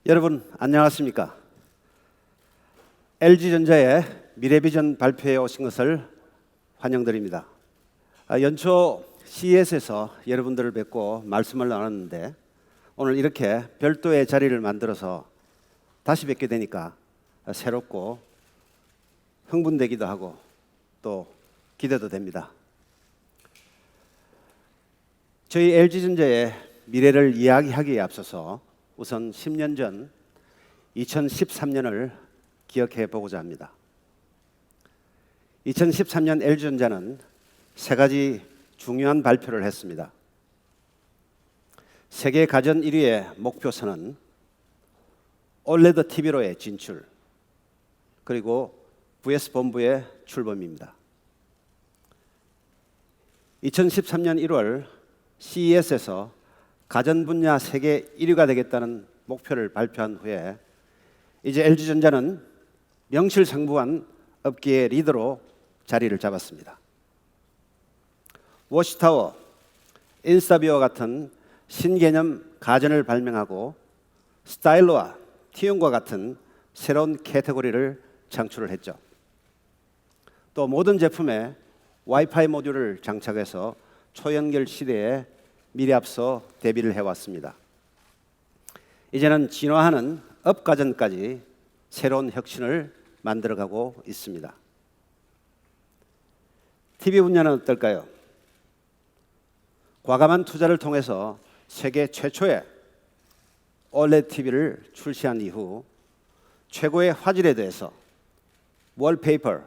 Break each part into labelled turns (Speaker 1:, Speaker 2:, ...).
Speaker 1: 여러분 안녕하십니까? LG전자의 미래비전 발표에 오신 것을 환영드립니다. 연초 CES에서 여러분들을 뵙고 말씀을 나눴는데 오늘 이렇게 별도의 자리를 만들어서 다시 뵙게 되니까 새롭고 흥분되기도 하고 또 기대도 됩니다. 저희 LG전자의 미래를 이야기하기에 앞서서 우선 10년 전 2013년을 기억해 보고자 합니다. 2013년 LG전자는 세 가지 중요한 발표를 했습니다. 세계 가전 1위의 목표선은 OLED TV로의 진출, 그리고 VS 본부의 출범입니다. 2013년 1월 CES에서 가전 분야 세계 1위가 되겠다는 목표를 발표한 후에 이제 LG전자는 명실상부한 업계의 리더로 자리를 잡았습니다. 워시타워, 인스타비어와 같은 신개념 가전을 발명하고 스타일러와 티움과 같은 새로운 카테고리를 창출을 했죠. 또 모든 제품에 와이파이 모듈을 장착해서 초연결 시대에 미리 앞서 대비를 해왔습니다. 이제는 진화하는 업가전까지 새로운 혁신을 만들어가고 있습니다. TV 분야는 어떨까요? 과감한 투자를 통해서 세계 최초의 OLED TV를 출시한 이후 최고의 화질에 대해서 월페이퍼,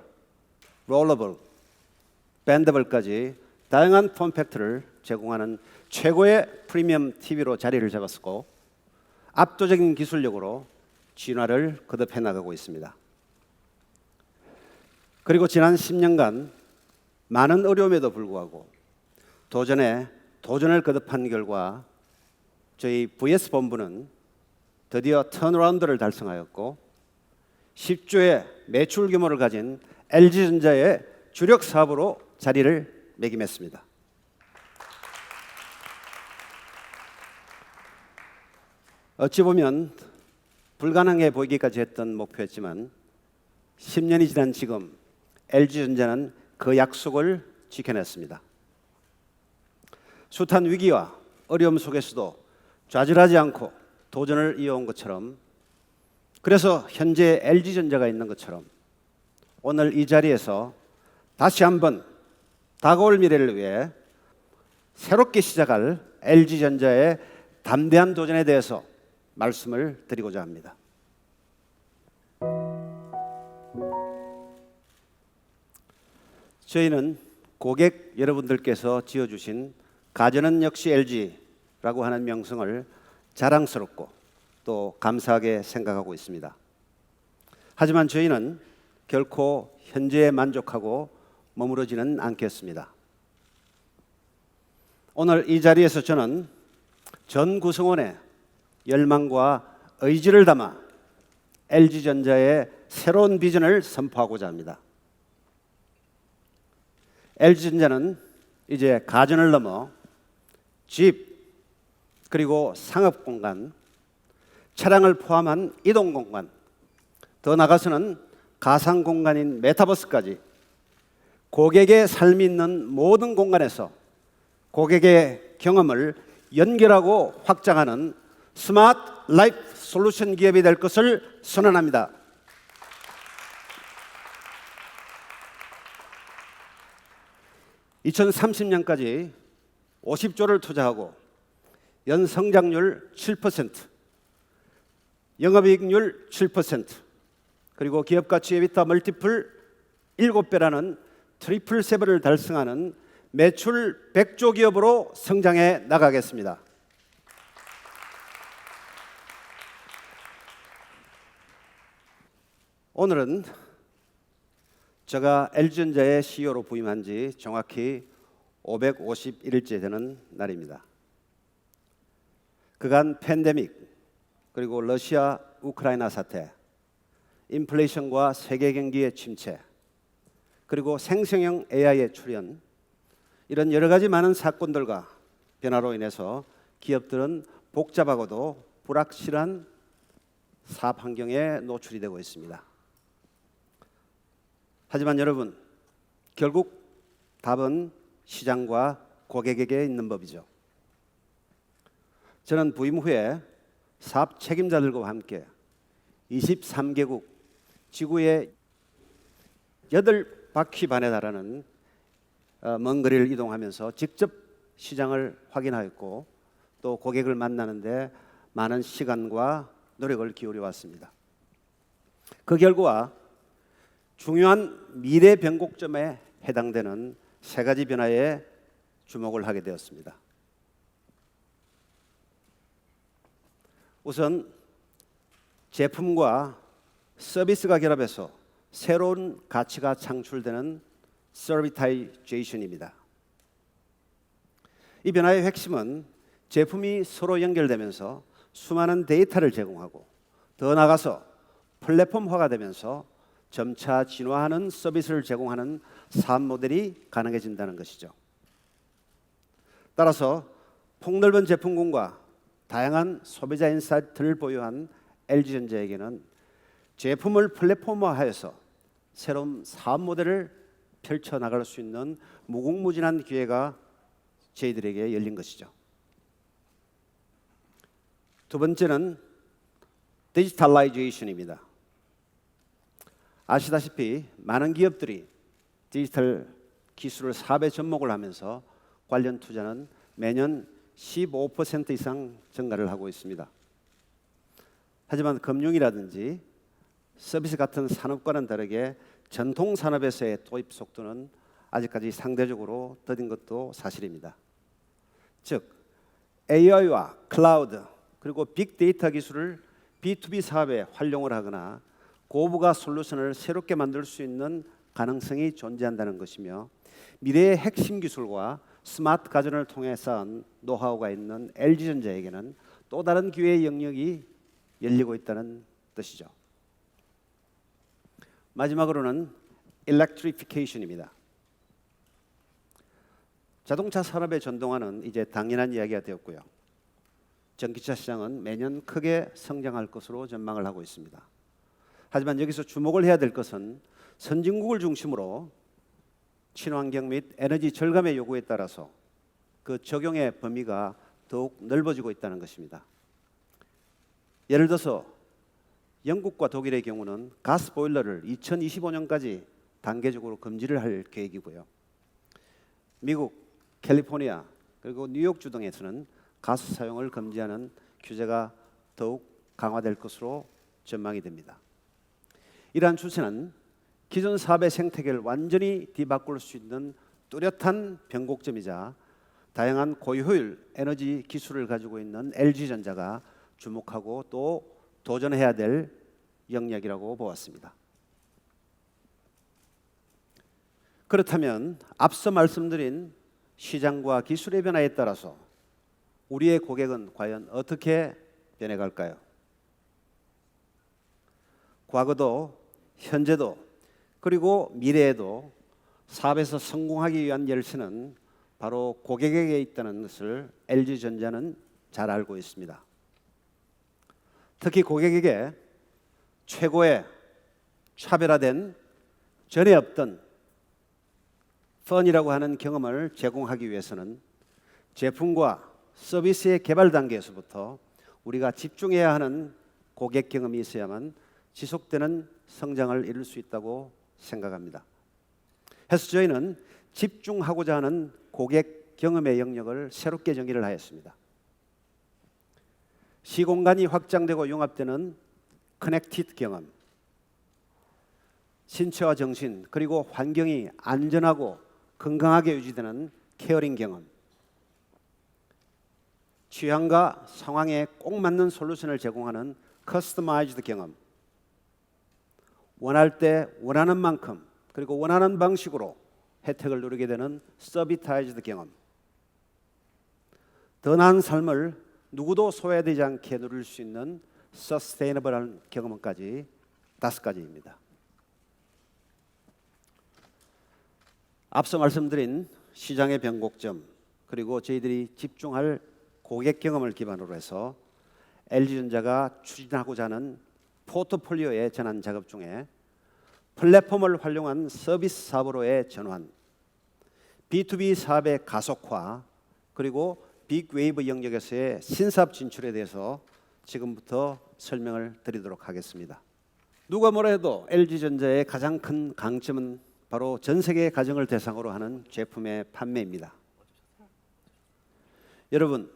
Speaker 1: 롤러블, 밴더블까지 다양한 폼팩트를 제공하는 최고의 프리미엄 TV로 자리를 잡았고 압도적인 기술력으로 진화를 거듭해 나가고 있습니다. 그리고 지난 10년간 많은 어려움에도 불구하고 도전을 거듭한 결과 저희 VS 본부는 드디어 턴어라운드를 달성하였고 10조의 매출 규모를 가진 LG전자의 주력 사업으로 자리를 매김했습니다. 어찌 보면 불가능해 보이기까지 했던 목표였지만 10년이 지난 지금 LG전자는 그 약속을 지켜냈습니다. 숱한 위기와 어려움 속에서도 좌절하지 않고 도전을 이어온 것처럼, 그래서 현재 LG전자가 있는 것처럼 오늘 이 자리에서 다시 한번 다가올 미래를 위해 새롭게 시작할 LG전자의 담대한 도전에 대해서 말씀을 드리고자 합니다. 저희는 고객 여러분들께서 지어주신 가전은 역시 LG라고 하는 명성을 자랑스럽고 또 감사하게 생각하고 있습니다. 하지만 저희는 결코 현재에 만족하고 머무르지는 않겠습니다. 오늘 이 자리에서 저는 전 구성원의 열망과 의지를 담아 LG전자의 새로운 비전을 선포하고자 합니다. LG전자는 이제 가전을 넘어 집, 그리고 상업공간, 차량을 포함한 이동공간, 더 나아가서는 가상공간인 메타버스까지 고객의 삶이 있는 모든 공간에서 고객의 경험을 연결하고 확장하는 스마트 라이프 솔루션 기업이 될 것을 선언합니다. (2030년까지) 50조를 투자하고 연 성장률 7%, 영업이익률 7%, 그리고 기업가치 에비타 멀티플 7배라는 트리플 세븐을 달성하는 매출 100조 기업으로 성장해 나가겠습니다. 오늘은 제가 LG전자의 CEO로 부임한 지 정확히 551일째 되는 날입니다. 그간 팬데믹, 그리고 러시아 우크라이나 사태, 인플레이션과 세계 경기의 침체, 그리고 생성형 AI의 출현, 이런 여러 가지 많은 사건들과 변화로 인해서 기업들은 복잡하고도 불확실한 사업 환경에 노출이 되고 있습니다. 하지만 여러분, 결국 답은 시장과 고객에게 있는 법이죠. 저는 부임 후에 사업 책임자들과 함께 23개국 지구의 8바퀴 반에 달하는 먼 거리를 이동하면서 직접 시장을 확인하였고 또 고객을 만나는데 많은 시간과 노력을 기울여 왔습니다. 그 결과 중요한 미래 변곡점에 해당되는 3가지 변화에 주목을 하게 되었습니다. 우선 제품과 서비스가 결합해서 새로운 가치가 창출되는 서비타이제이션입니다. 이 변화의 핵심은 제품이 서로 연결되면서 수많은 데이터를 제공하고 더 나아가서 플랫폼화가 되면서 점차 진화하는 서비스를 제공하는 사업 모델이 가능해진다는 것이죠. 따라서 폭넓은 제품군과 다양한 소비자 인사이트를 보유한 LG전자에게는 제품을 플랫폼화하여서 새로운 사업 모델을 펼쳐나갈 수 있는 무궁무진한 기회가 저희들에게 열린 것이죠. 두 번째는 디지털라이제이션입니다. 아시다시피 많은 기업들이 디지털 기술을 사업에 접목을 하면서 관련 투자는 매년 15% 이상 증가를 하고 있습니다. 하지만 금융이라든지 서비스 같은 산업과는 다르게 전통 산업에서의 도입 속도는 아직까지 상대적으로 더딘 것도 사실입니다. 즉 AI와 클라우드 그리고 빅데이터 기술을 B2B 사업에 활용을 하거나 고부가 솔루션을 새롭게 만들 수 있는 가능성이 존재한다는 것이며 미래의 핵심 기술과 스마트 가전을 통해 쌓은 노하우가 있는 LG전자에게는 또 다른 기회의 영역이 열리고 있다는 뜻이죠. 마지막으로는 일렉트리피케이션입니다. 자동차 산업의 전동화는 이제 당연한 이야기가 되었고요. 전기차 시장은 매년 크게 성장할 것으로 전망을 하고 있습니다. 하지만 여기서 주목을 해야 될 것은 선진국을 중심으로 친환경 및 에너지 절감의 요구에 따라서 그 적용의 범위가 더욱 넓어지고 있다는 것입니다. 예를 들어서 영국과 독일의 경우는 가스 보일러를 2025년까지 단계적으로 금지를 할 계획이고요. 미국, 캘리포니아 그리고 뉴욕주 등에서는 가스 사용을 금지하는 규제가 더욱 강화될 것으로 전망이 됩니다. 이러한 추세는 기존 사업의 생태계를 완전히 뒤바꿀 수 있는 뚜렷한 변곡점이자 다양한 고효율 에너지 기술을 가지고 있는 LG전자가 주목하고 또 도전해야 될 영역이라고 보았습니다. 그렇다면 앞서 말씀드린 시장과 기술의 변화에 따라서 우리의 고객은 과연 어떻게 변해갈까요? 과거도 현재도 그리고 미래에도 사업에서 성공하기 위한 열쇠는 바로 고객에게 있다는 것을 LG전자는 잘 알고 있습니다. 특히 고객에게 최고의 차별화된 전에 없던 펀이라고 하는 경험을 제공하기 위해서는 제품과 서비스의 개발 단계에서부터 우리가 집중해야 하는 고객 경험이 있어야만 지속되는 성장을 이룰 수 있다고 생각합니다. 그래서 저희는 집중하고자 하는 고객 경험의 영역을 새롭게 정의를 하였습니다. 시공간이 확장되고 융합되는 커넥티드 경험, 신체와 정신 그리고 환경이 안전하고 건강하게 유지되는 케어링 경험, 취향과 상황에 꼭 맞는 솔루션을 제공하는 커스터마이즈드 경험, 원할 때 원하는 만큼 그리고 원하는 방식으로 혜택을 누리게 되는 서비타이즈드 경험, 더 나은 삶을 누구도 소외되지 않게 누릴 수 있는 서스테이너블한 경험까지 5가지입니다. 앞서 말씀드린 시장의 변곡점 그리고 저희들이 집중할 고객 경험을 기반으로 해서 LG전자가 추진하고자 하는 포트폴리오의 전환 작업 중에 플랫폼을 활용한 서비스 사업으로의 전환, B2B 사업의 가속화, 그리고 빅웨이브 영역에서의 신사업 진출에 대해서 지금부터 설명을 드리도록 하겠습니다. 누가 뭐라 해도 LG전자의 가장 큰 강점은 바로 전 세계 가정을 대상으로 하는 제품의 판매입니다. 여러분,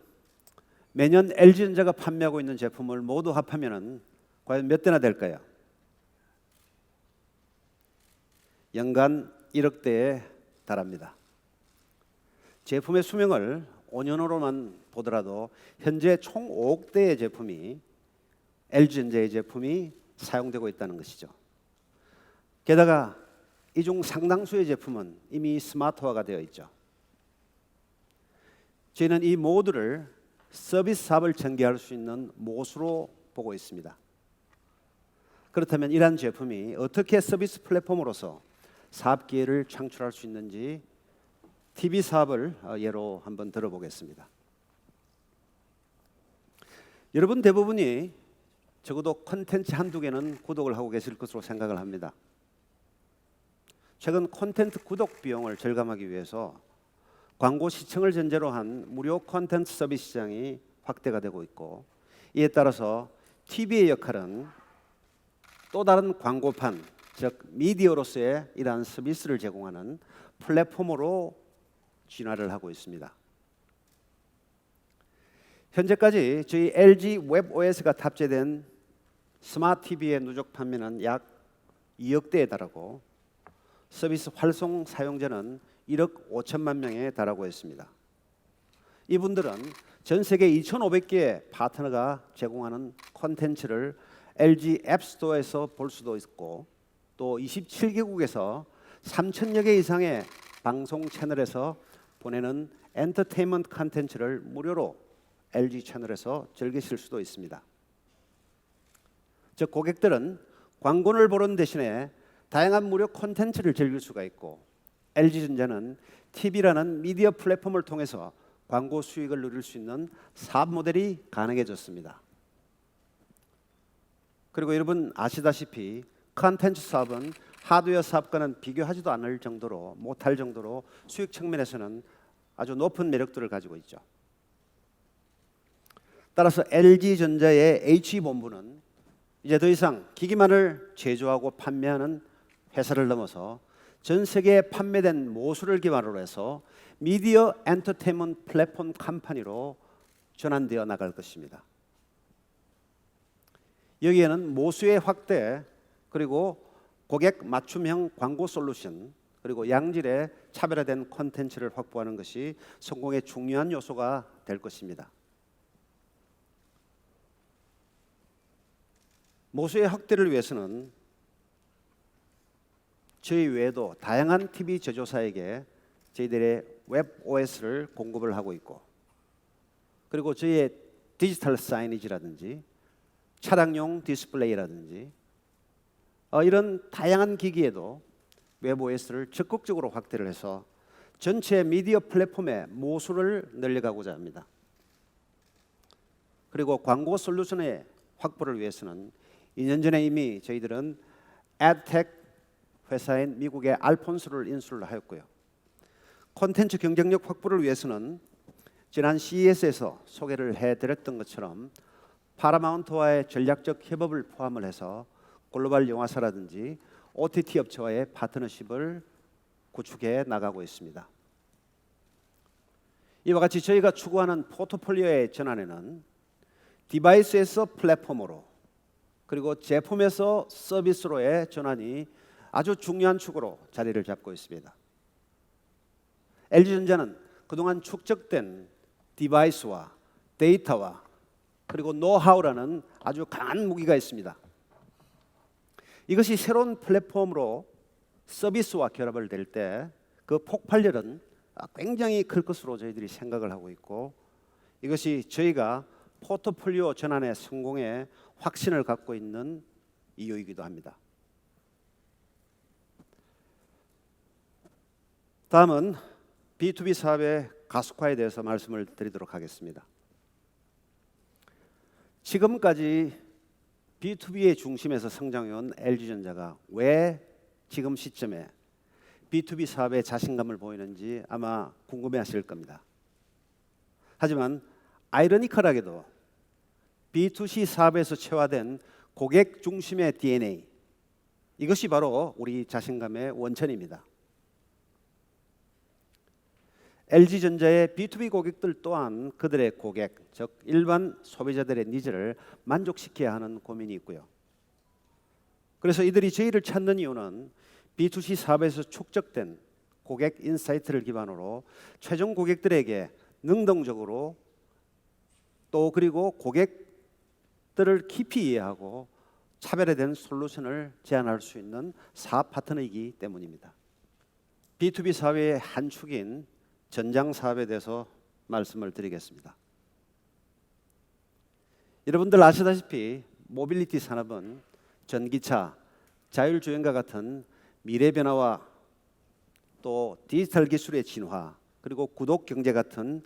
Speaker 1: 매년 LG전자가 판매하고 있는 제품을 모두 합하면 과연 몇 대나 될까요? 연간 1억 대에 달합니다. 제품의 수명을 5년으로만 보더라도 현재 총 5억 대의 제품이 LG전자의 제품이 사용되고 있다는 것이죠. 게다가 이 중 상당수의 제품은 이미 스마트화가 되어 있죠. 저희는 이 모두를 서비스 사업을 전개할 수 있는 모수로 보고 있습니다. 그렇다면 이러한 제품이 어떻게 서비스 플랫폼으로서 사업 기회를 창출할 수 있는지 TV 사업을 예로 한번 들어보겠습니다. 여러분 대부분이 적어도 콘텐츠 한두 개는 구독을 하고 계실 것으로 생각을 합니다. 최근 콘텐츠 구독 비용을 절감하기 위해서 광고 시청을 전제로 한 무료 콘텐츠 서비스 시장이 확대가 되고 있고, 이에 따라서 TV의 역할은 또 다른 광고판, 즉 미디어로서의 이러한 서비스를 제공하는 플랫폼으로 진화를 하고 있습니다. 현재까지 저희 LG 웹OS가 탑재된 스마트 TV의 누적 판매는 약 2억 대에 달하고 서비스 활성 사용자는 1억 5천만 명에 달하고 있습니다. 이분들은 전 세계 2,500개의 파트너가 제공하는 콘텐츠를 LG 앱스토어에서 볼 수도 있고, 또 27개국에서 3,000여 개 이상의 방송 채널에서 보내는 엔터테인먼트 콘텐츠를 무료로 LG 채널에서 즐기실 수도 있습니다. 즉 고객들은 광고를 보는 대신에 다양한 무료 콘텐츠를 즐길 수가 있고, LG전자는 TV라는 미디어 플랫폼을 통해서 광고 수익을 누릴 수 있는 사업 모델이 가능해졌습니다. 그리고 여러분 아시다시피 콘텐츠 사업은 하드웨어 사업과는 비교하지도 않을 정도로, 못할 정도로 수익 측면에서는 아주 높은 매력들을 가지고 있죠. 따라서 LG전자의 H본부는 이제 더 이상 기기만을 제조하고 판매하는 회사를 넘어서 전 세계에 판매된 모수를 기반으로 해서 미디어 엔터테인먼트 플랫폼 컴퍼니로 전환되어 나갈 것입니다. 여기에는 모수의 확대, 그리고 고객 맞춤형 광고 솔루션, 그리고 양질의 차별화된 콘텐츠를 확보하는 것이 성공의 중요한 요소가 될 것입니다. 모수의 확대를 위해서는 저희 외에도 다양한 TV 제조사에게 저희들의 웹 OS를 공급을 하고 있고, 그리고 저희의 디지털 사이니지라든지 차량용 디스플레이라든지 이런 다양한 기기에도 웹 OS를 적극적으로 확대를 해서 전체 미디어 플랫폼의 모수를 늘려가고자 합니다. 그리고 광고 솔루션의 확보를 위해서는 2년 전에 이미 저희들은 에드텍 회사인 미국의 알폰소를 인수를 하였고요. 콘텐츠 경쟁력 확보를 위해서는 지난 CES에서 소개를 해드렸던 것처럼 파라마운트와의 전략적 협업을 포함을 해서 글로벌 영화사라든지 OTT 업체와의 파트너십을 구축해 나가고 있습니다. 이와 같이 저희가 추구하는 포트폴리오의 전환에는 디바이스에서 플랫폼으로, 그리고 제품에서 서비스로의 전환이 아주 중요한 축으로 자리를 잡고 있습니다. LG전자는 그동안 축적된 디바이스와 데이터와 그리고 노하우라는 아주 강한 무기가 있습니다. 이것이 새로운 플랫폼으로 서비스와 결합을 될 때 그 폭발력은 굉장히 클 것으로 저희들이 생각을 하고 있고, 이것이 저희가 포트폴리오 전환의 성공에 확신을 갖고 있는 이유이기도 합니다. 다음은 B2B 사업의 가속화에 대해서 말씀을 드리도록 하겠습니다. 지금까지 B2B의 중심에서 성장해온 LG전자가 왜 지금 시점에 B2B 사업에 자신감을 보이는지 아마 궁금해하실 겁니다. 하지만 아이러니컬하게도 B2C 사업에서 체화된 고객 중심의 DNA, 이것이 바로 우리 자신감의 원천입니다. LG전자의 B2B 고객들 또한 그들의 고객, 즉 일반 소비자들의 니즈를 만족시켜야 하는 고민이 있고요. 그래서 이들이 저희를 찾는 이유는 B2C 사업에서 축적된 고객 인사이트를 기반으로 최종 고객들에게 능동적으로 또 그리고 고객들을 깊이 이해하고 차별화된 솔루션을 제안할 수 있는 사업 파트너이기 때문입니다. B2B 사업의 한 축인 전장 사업에 대해서 말씀을 드리겠습니다. 여러분들 아시다시피 모빌리티 산업은 전기차, 자율주행과 같은 미래 변화와 또 디지털 기술의 진화, 그리고 구독 경제 같은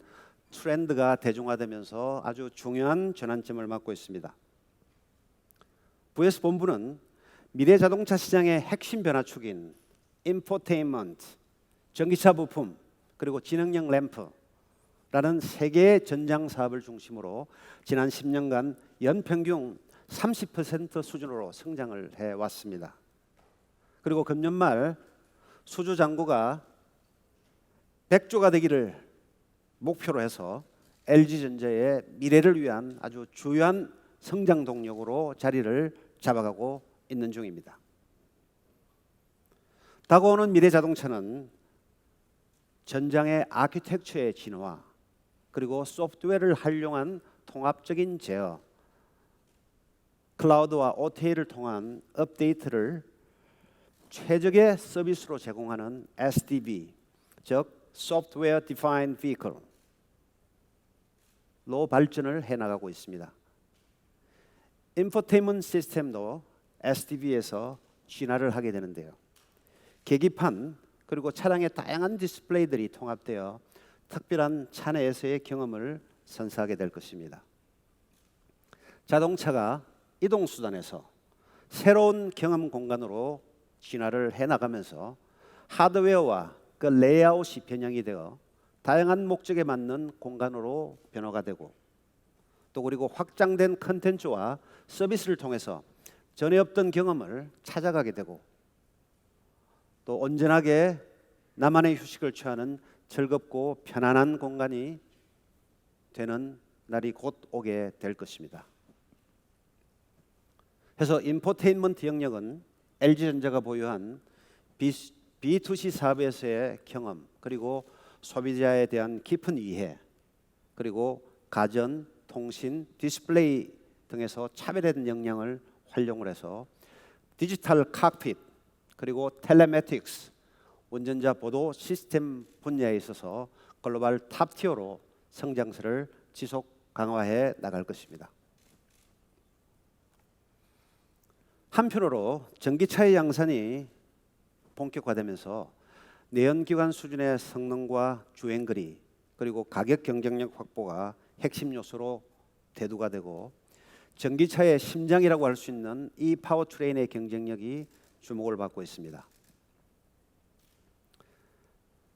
Speaker 1: 트렌드가 대중화되면서 아주 중요한 전환점을 맞고 있습니다. VS 본부는 미래 자동차 시장의 핵심 변화축인 인포테인먼트, 전기차 부품, 그리고 지능형 램프라는 세 개의 전장 사업을 중심으로 지난 10년간 연평균 30% 수준으로 성장을 해왔습니다. 그리고 금년 말 수주 잔고가 100조가 되기를 목표로 해서 LG전자의 미래를 위한 아주 주요한 성장 동력으로 자리를 잡아가고 있는 중입니다. 다가오는 미래 자동차는 전장의 아키텍처의 진화, 그리고 소프트웨어를 활용한 통합적인 제어, 클라우드와 OTA를 통한 업데이트를 최적의 서비스로 제공하는 SDV, 즉 Software Defined Vehicle로 발전을 해나가고 있습니다. 인포테인먼트 시스템도 SDV에서 진화를 하게 되는데요. 계기판 그리고 차량의 다양한 디스플레이들이 통합되어 특별한 차 내에서의 경험을 선사하게 될 것입니다. 자동차가 이동수단에서 새로운 경험 공간으로 진화를 해나가면서 하드웨어와 그 레이아웃이 변형이 되어 다양한 목적에 맞는 공간으로 변화가 되고 또 그리고 확장된 컨텐츠와 서비스를 통해서 전에 없던 경험을 찾아가게 되고 또 온전하게 나만의 휴식을 취하는 즐겁고 편안한 공간이 되는 날이 곧 오게 될 것입니다. 그래서 인포테인먼트 영역은 LG전자가 보유한 B2C 사업에서의 경험, 그리고 소비자에 대한 깊은 이해, 그리고 가전, 통신, 디스플레이 등에서 차별화된 역량을 활용을 해서 디지털 칵핏, 그리고 텔레매틱스, 운전자 보도 시스템 분야에 있어서 글로벌 탑티어로 성장세를 지속 강화해 나갈 것입니다. 한편으로 전기차의 양산이 본격화되면서 내연기관 수준의 성능과 주행거리, 그리고 가격 경쟁력 확보가 핵심 요소로 대두가 되고 전기차의 심장이라고 할 수 있는 이 파워트레인의 경쟁력이 주목을 받고 있습니다.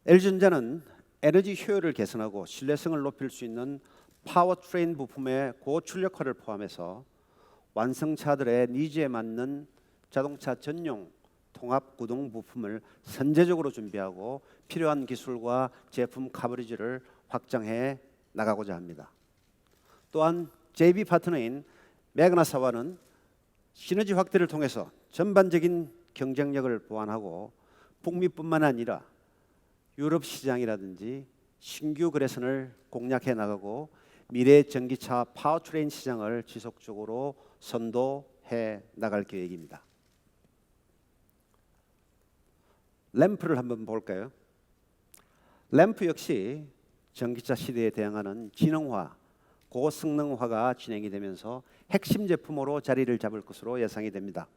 Speaker 1: LG전자는 에너지 효율을 개선하고 신뢰성을 높일 수 있는 파워트레인 부품의 고출력화를 포함해서 완성차들의 니즈에 맞는 자동차 전용 통합 구동 부품을 선제적으로 준비하고 필요한 기술과 제품 커버리지를 확장해 나가고자 합니다. 또한 JV 파트너인 매그나사와는 시너지 확대를 통해서 전반적인 경쟁력을 보완하고 북미뿐만 아니라 유럽 시장이라든지 신규 거래선을 공략해 나가고 미래 전기차 파워트레인 시장을 지속적으로 선도해 나갈 계획입니다. 램프를 한번 볼까요? 램프 역시 전기차 시대에 대응하는 지능화, 고성능화가 진행이 되면서 핵심 제품으로 자리를 잡을 것으로 예상이 됩니다.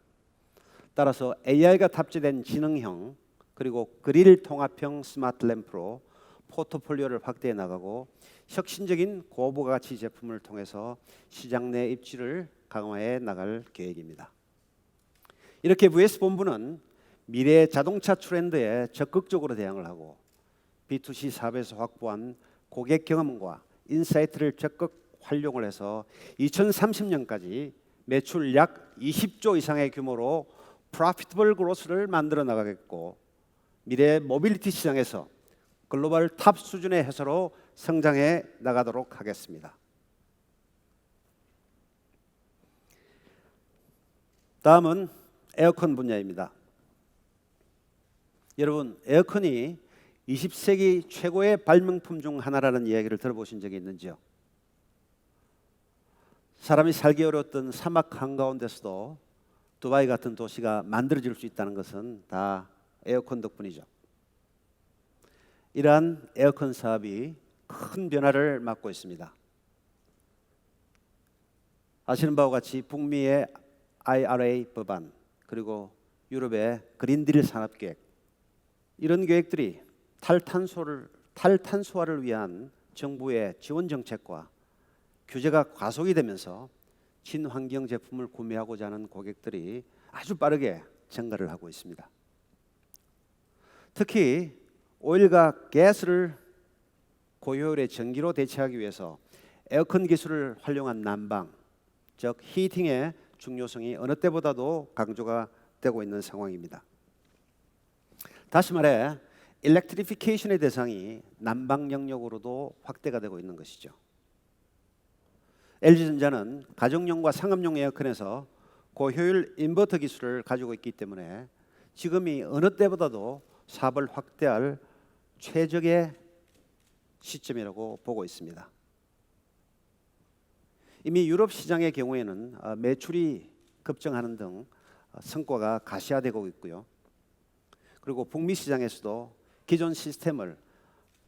Speaker 1: 따라서 AI가 탑재된 지능형 그리고 그릴 통합형 스마트 램프로 포트폴리오를 확대해 나가고 혁신적인 고부가치 제품을 통해서 시장 내 입지를 강화해 나갈 계획입니다. 이렇게 VS 본부는 미래 자동차 트렌드에 적극적으로 대응을 하고 B2C 사업에서 확보한 고객 경험과 인사이트를 적극 활용을 해서 2030년까지 매출 약 20조 이상의 규모로 프로피터블 그로스를 만들어 나가겠고 미래 모빌리티 시장에서 글로벌 탑 수준의 회사로 성장해 나가도록 하겠습니다. 다음은 에어컨 분야입니다. 여러분, 에어컨이 20세기 최고의 발명품 중 하나라는 이야기를 들어보신 적이 있는지요? 사람이 살기 어려웠던 사막 한가운데서도 두바이 같은 도시가 만들어질 수 있다는 것은 다 에어컨 덕분이죠. 이러한 에어컨 사업이 큰 변화를 맞고 있습니다. 아시는 바와 같이 북미의 IRA 법안 그리고 유럽의 그린딜 산업계획 이런 계획들이 탈탄소화를 위한 정부의 지원 정책과 규제가 과속이 되면서 친환경 제품을 구매하고자 하는 고객들이 아주 빠르게 증가를 하고 있습니다. 특히 오일과 가스를 고효율의 전기로 대체하기 위해서 에어컨 기술을 활용한 난방, 즉 히팅의 중요성이 어느 때보다도 강조가 되고 있는 상황입니다. 다시 말해 일렉트리피케이션의 대상이 난방 영역으로도 확대가 되고 있는 것이죠. LG전자는 가정용과 상업용 에어컨에서 고효율 인버터 기술을 가지고 있기 때문에 지금이 어느 때보다도 사업을 확대할 최적의 시점이라고 보고 있습니다. 이미 유럽 시장의 경우에는 매출이 급증하는 등 성과가 가시화되고 있고요. 그리고 북미 시장에서도 기존 시스템을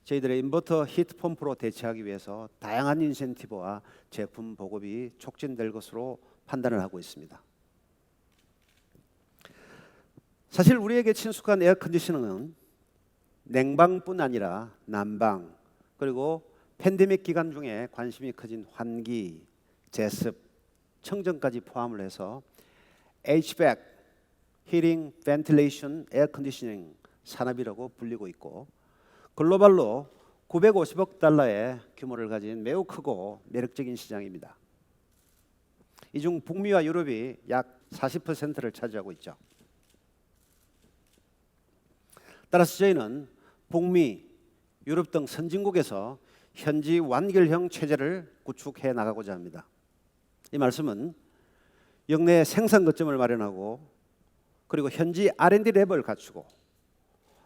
Speaker 1: 저희들의 인버터 히트 펌프로 대체하기 위해서 다양한 인센티브와 제품 보급이 촉진될 것으로 판단을 하고 있습니다. 사실 우리에게 친숙한 에어컨디셔너는 냉방뿐 아니라 난방 그리고 팬데믹 기간 중에 관심이 커진 환기, 제습, 청정까지 포함을 해서 HVAC, 히팅, 벤틸레이션, 에어컨디셔닝 산업이라고 불리고 있고 글로벌로 950억 달러의 규모를 가진 매우 크고 매력적인 시장입니다. 이 중 북미와 유럽이 약 40%를 차지하고 있죠. 따라서 저희는 북미, 유럽 등 선진국에서 현지 완결형 체제를 구축해 나가고자 합니다. 이 말씀은 역내 생산 거점을 마련하고 그리고 현지 R&D 랩을 갖추고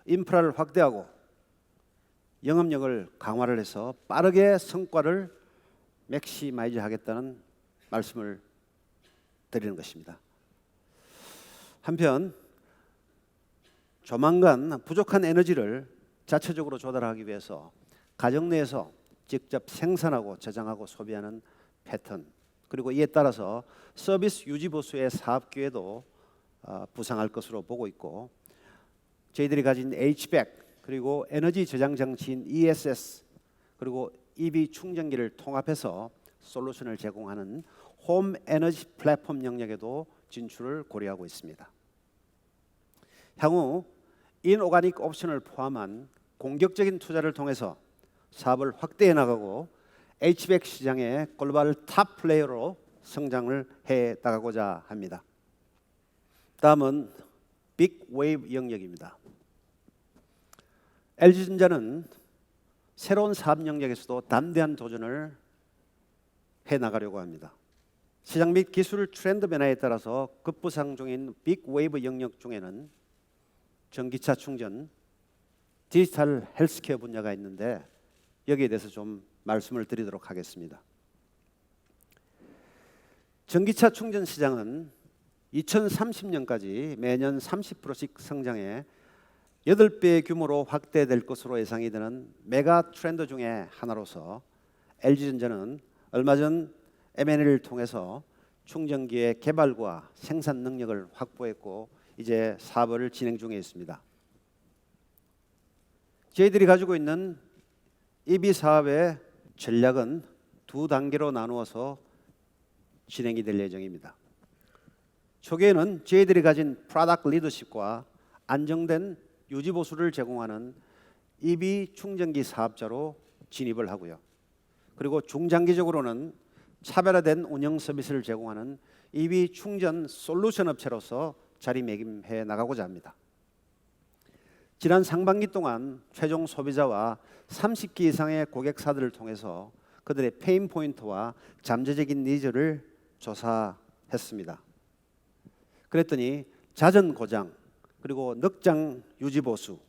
Speaker 1: 인프라를 확대하고 영업력을 강화를 해서 빠르게 성과를 맥시마이즈 하겠다는 말씀을 드리는 것입니다. 한편 조만간 부족한 에너지를 자체적으로 조달하기 위해서 가정 내에서 직접 생산하고 저장하고 소비하는 패턴 그리고 이에 따라서 서비스 유지 보수의 사업 기회도 부상할 것으로 보고 있고 저희들이 가진 HVAC 그리고 에너지 저장 장치인 ESS 그리고 EV 충전기를 통합해서 솔루션을 제공하는 홈 에너지 플랫폼 영역에도 진출을 고려하고 있습니다. 향후 인오가닉 옵션을 포함한 공격적인 투자를 통해서 사업을 확대해 나가고 HVAC 시장의 글로벌 탑 플레이어로 성장을 해 나가고자 합니다. 다음은 빅 웨이브 영역입니다. LG전자는 새로운 사업 영역에서도 담대한 도전을 해 나가려고 합니다. 시장 및 기술 트렌드 변화에 따라서 급부상 중인 빅 웨이브 영역 중에는 전기차 충전, 디지털 헬스케어 분야가 있는데 여기에 대해서 좀 말씀을 드리도록 하겠습니다. 전기차 충전 시장은 2030년까지 매년 30%씩 성장해 8배 규모로 확대될 것으로 예상이 되는 메가 트렌드 중에 하나로서 LG전자는 얼마 전 M&A를 통해서 충전기의 개발과 생산 능력을 확보했고 이제 사업을 진행 중에 있습니다. 저희들이 가지고 있는 EV 사업의 전략은 두 단계로 나누어서 진행이 될 예정입니다. 초기에는 저희들이 가진 프로덕트 리더십과 안정된 유지 보수를 제공하는 EV 충전기 사업자로 진입을 하고요. 그리고 중장기적으로는 차별화된 운영 서비스를 제공하는 EV 충전 솔루션 업체로서 자리매김해 나가고자 합니다. 지난 상반기 동안 최종 소비자와 30기 이상의 고객사들을 통해서 그들의 페인 포인트와 잠재적인 니즈를 조사했습니다. 그랬더니 잦은 고장, 그리고 늑장 유지 보수,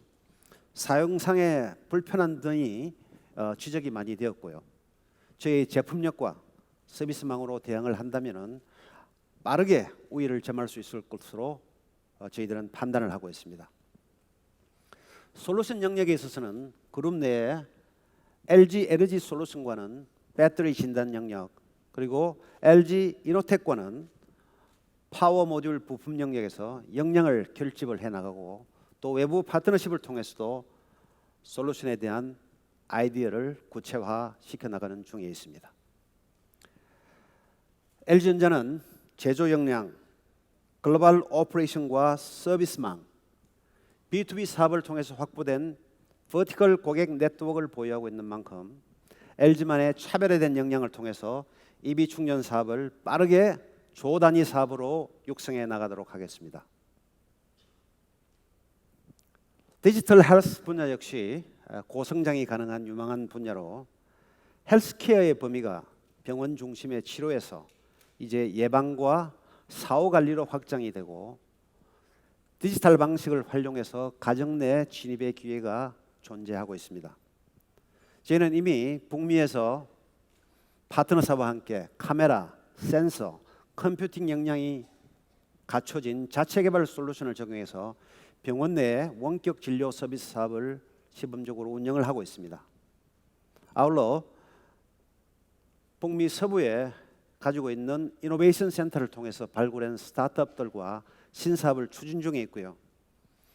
Speaker 1: 사용상의 불편함 등이 지적이 많이 되었고요. 저희 제품력과 서비스망으로 대응을 한다면 빠르게 우위를 점할 수 있을 것으로 저희들은 판단을 하고 있습니다. 솔루션 영역에 있어서는 그룹 내에 LG 에너지 솔루션과는 배터리 진단 영역, 그리고 LG 이노텍과는 파워 모듈 부품 영역에서 역량을 결집을 해나가고 또 외부 파트너십을 통해서도 솔루션에 대한 아이디어를 구체화시켜 나가는 중에 있습니다. LG전자는 제조 역량, 글로벌 오퍼레이션과 서비스망, B2B 사업을 통해서 확보된 버티컬 고객 네트워크를 보유하고 있는 만큼 LG만의 차별화된 역량을 통해서 EV 충전 사업을 빠르게 조 단위 사업으로 육성해 나가도록 하겠습니다. 디지털 헬스 분야 역시 고성장이 가능한 유망한 분야로 헬스케어의 범위가 병원 중심의 치료에서 이제 예방과 사후 관리로 확장이 되고 디지털 방식을 활용해서 가정 내 진입의 기회가 존재하고 있습니다. 저희는 이미 북미에서 파트너사와 함께 카메라, 센서, 컴퓨팅 역량이 갖춰진 자체 개발 솔루션을 적용해서 병원 내에 원격 진료 서비스 사업을 시범적으로 운영을 하고 있습니다. 아울러 북미 서부에 가지고 있는 이노베이션 센터를 통해서 발굴한 스타트업들과 신사업을 추진 중에 있고요.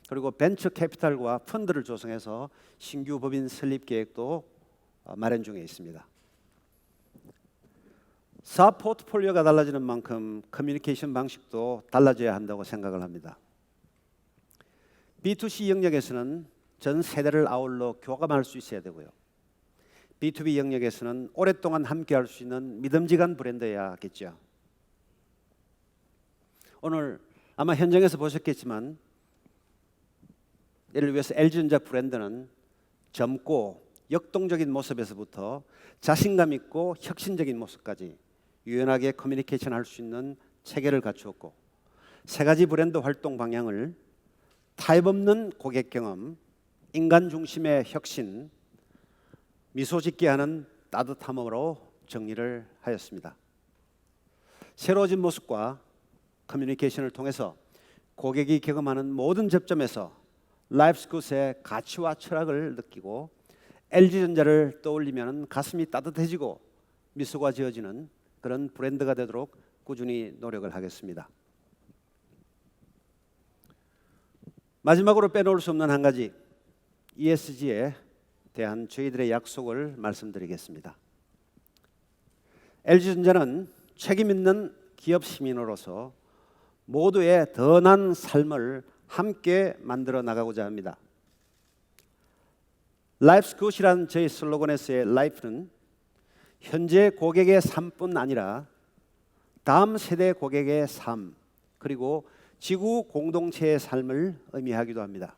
Speaker 1: 그리고 벤처 캐피탈과 펀드를 조성해서 신규 법인 설립 계획도 마련 중에 있습니다. 사업 포트폴리오가 달라지는 만큼 커뮤니케이션 방식도 달라져야 한다고 생각을 합니다. B2C 영역에서는 전 세대를 아울러 교감할 수 있어야 되고요. B2B 영역에서는 오랫동안 함께할 수 있는 믿음직한 브랜드여야겠죠. 오늘 아마 현장에서 보셨겠지만 예를 위해서 LG전자 브랜드는 젊고 역동적인 모습에서부터 자신감 있고 혁신적인 모습까지 유연하게 커뮤니케이션 할 수 있는 체계를 갖추었고 세 가지 브랜드 활동 방향을 타협 없는 고객 경험, 인간 중심의 혁신, 미소 짓게 하는 따뜻함으로 정리를 하였습니다. 새로워진 모습과 커뮤니케이션을 통해서 고객이 경험하는 모든 접점에서 라이프스굿의 가치와 철학을 느끼고 LG전자를 떠올리면 가슴이 따뜻해지고 미소가 지어지는 그런 브랜드가 되도록 꾸준히 노력을 하겠습니다. 마지막으로 빼놓을 수 없는 한 가지, ESG에 대한 저희들의 약속을 말씀드리겠습니다. LG전자는 책임 있는 기업 시민으로서 모두의 더 나은 삶을 함께 만들어 나가고자 합니다. Life's Good이라는 저희 슬로건에서의 Life는 현재 고객의 삶뿐 아니라 다음 세대 고객의 삶, 그리고 지구 공동체의 삶을 의미하기도 합니다.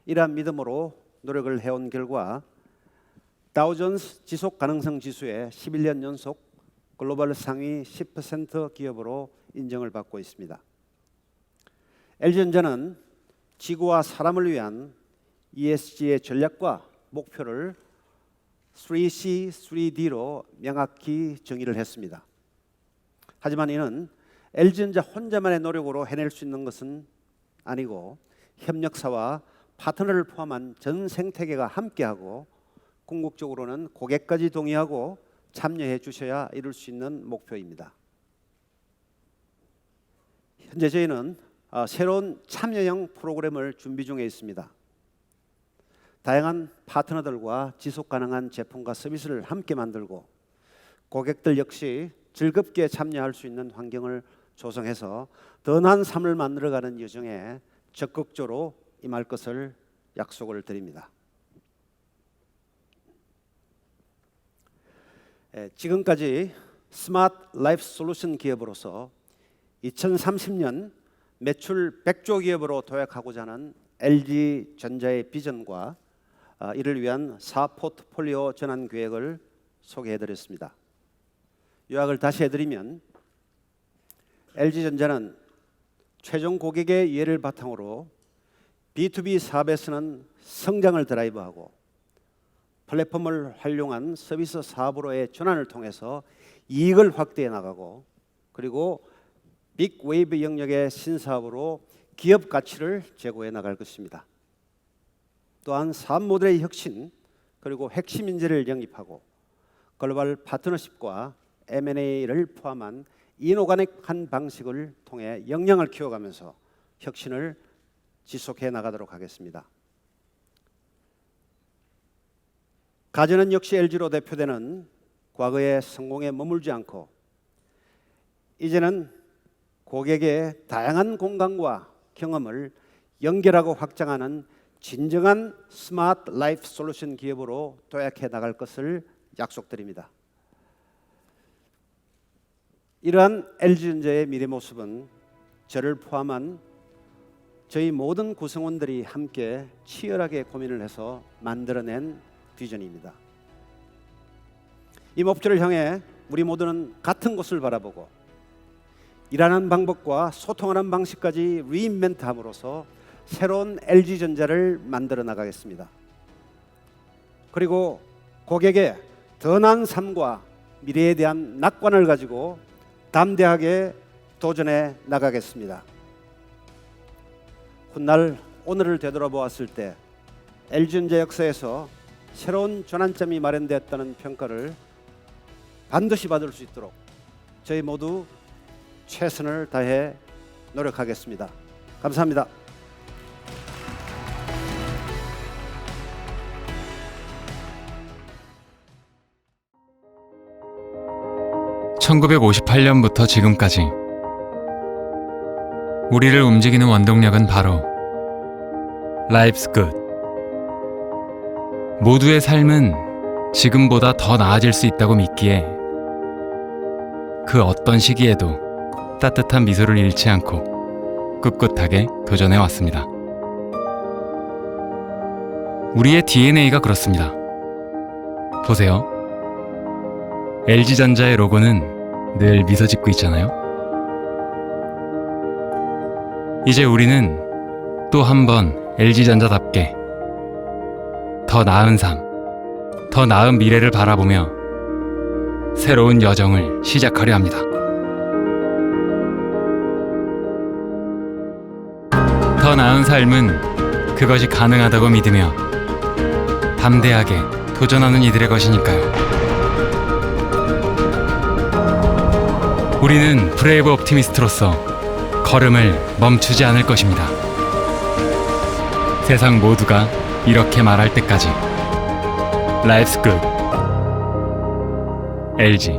Speaker 1: 이러한 믿음으로 노력을 해온 결과 다우존스 지속 가능성 지수의 11년 연속 글로벌 상위 10% 기업으로 인정을 받고 있습니다. LG전자는 지구와 사람을 위한 ESG의 전략과 목표를 3C, 3D로 명확히 정의를 했습니다. 하지만 이는 LG전자 혼자만의 노력으로 해낼 수 있는 것은 아니고 협력사와 파트너를 포함한 전 생태계가 함께하고 궁극적으로는 고객까지 동의하고 참여해 주셔야 이룰 수 있는 목표입니다. 현재 저희는 새로운 참여형 프로그램을 준비 중에 있습니다. 다양한 파트너들과 지속 가능한 제품과 서비스를 함께 만들고 고객들 역시 즐겁게 참여할 수 있는 환경을 조성해서 더 나은 삶을 만들어가는 여정에 적극적으로 임할 것을 약속을 드립니다. 지금까지 스마트 라이프 솔루션 기업으로서 2030년 매출 100조 기업으로 도약하고자 하는 LG전자의 비전과 이를 위한 사업 포트폴리오 전환 계획을 소개해드렸습니다. 요약을 다시 해드리면 LG전자는 최종 고객의 이해를 바탕으로 B2B 사업에서는 성장을 드라이브하고 플랫폼을 활용한 서비스 사업으로의 전환을 통해서 이익을 확대해 나가고 그리고 빅웨이브 영역의 신사업으로 기업 가치를 제고해 나갈 것입니다. 또한 사업 모델의 혁신 그리고 핵심 인재를 영입하고 글로벌 파트너십과 M&A를 포함한 이노가닉한 방식을 통해 역량을 키워가면서 혁신을 지속해 나가도록 하겠습니다. 가전은 역시 LG로 대표되는 과거의 성공에 머물지 않고 이제는 고객의 다양한 공간과 경험을 연결하고 확장하는 진정한 스마트 라이프 솔루션 기업으로 도약해 나갈 것을 약속드립니다. 이러한 LG전자의 미래 모습은 저를 포함한 저희 모든 구성원들이 함께 치열하게 고민을 해서 만들어낸 비전입니다. 이 목표를 향해 우리 모두는 같은 곳을 바라보고 일하는 방법과 소통하는 방식까지 리인벤트함으로써 새로운 LG전자를 만들어 나가겠습니다. 그리고 고객의 더 나은 삶과 미래에 대한 낙관을 가지고 담대하게 도전해 나가겠습니다. 훗날 오늘을 되돌아보았을 때 LG전자 역사에서 새로운 전환점이 마련되었다는 평가를 반드시 받을 수 있도록 저희 모두 최선을 다해 노력하겠습니다. 감사합니다.
Speaker 2: (1958년부터) 지금까지 우리를 움직이는 원동력은 바로 Life's Good. 모두의 삶은 지금보다 더 나아질 수 있다고 믿기에 그 어떤 시기에도 따뜻한 미소를 잃지 않고 꿋꿋하게 도전해 왔습니다. 우리의 DNA가 그렇습니다. 보세요. LG전자의 로고는 늘 미소 짓고 있잖아요. 이제 우리는 또 한 번 LG전자답게 더 나은 삶, 더 나은 미래를 바라보며 새로운 여정을 시작하려 합니다. 더 나은 삶은 그것이 가능하다고 믿으며 담대하게 도전하는 이들의 것이니까요. 우리는 브레이브 옵티미스트로서 걸음을 멈추지 않을 것입니다. 세상 모두가 이렇게 말할 때까지 Life's Good. LG